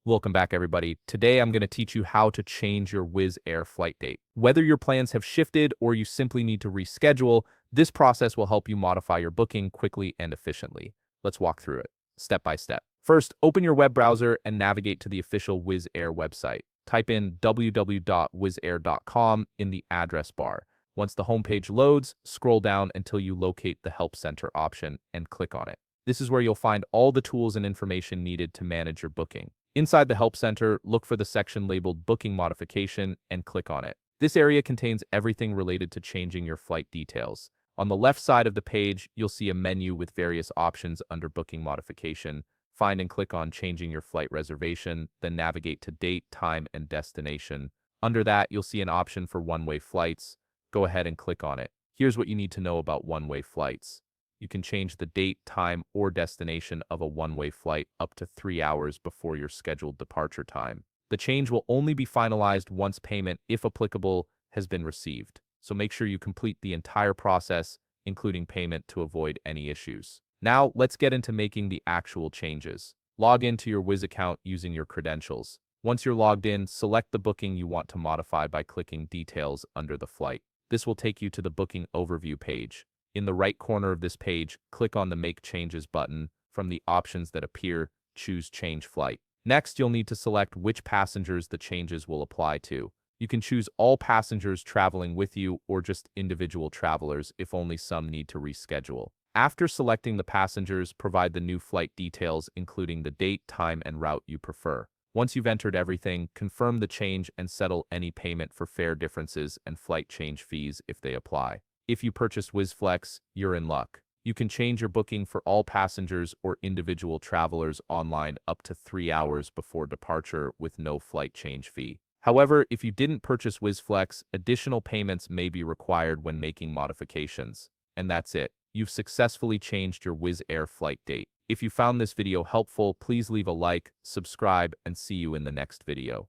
Welcome back, everybody. Today, I'm going to teach you how to change your Wizz Air flight date. Whether your plans have shifted or you simply need to reschedule, this process will help you modify your booking quickly and efficiently. Let's walk through it, step by step. First, open your web browser and navigate to the official Wizz Air website. Type in www.wizzair.com in the address bar. Once the homepage loads, scroll down until you locate the Help Center option and click on it. This is where you'll find all the tools and information needed to manage your booking. Inside the Help Center, look for the section labeled Booking Modification and click on it. This area contains everything related to changing your flight details. On the left side of the page, you'll see a menu with various options under Booking Modification. Find and click on Changing Your Flight Reservation, then navigate to Date, Time, and Destination. Under that, you'll see an option for one-way flights. Go ahead and click on it. Here's what you need to know about one-way flights. You can change the date, time, or destination of a one-way flight up to 3 hours before your scheduled departure time. The change will only be finalized once payment, if applicable, has been received. So make sure you complete the entire process, including payment, to avoid any issues. Now, let's get into making the actual changes. Log into your Wizz account using your credentials. Once you're logged in, select the booking you want to modify by clicking Details under the flight. This will take you to the Booking Overview page. In the right corner of this page, click on the Make Changes button. From the options that appear, choose Change Flight. Next, you'll need to select which passengers the changes will apply to. You can choose all passengers traveling with you or just individual travelers if only some need to reschedule. After selecting the passengers, provide the new flight details, including the date, time, and route you prefer. Once you've entered everything, confirm the change and settle any payment for fare differences and flight change fees if they apply. If you purchase WizzFlex, you're in luck. You can change your booking for all passengers or individual travelers online up to 3 hours before departure with no flight change fee. However, if you didn't purchase WizzFlex, additional payments may be required when making modifications. And that's it. You've successfully changed your Wizz Air flight date. If you found this video helpful, please leave a like, subscribe, and see you in the next video.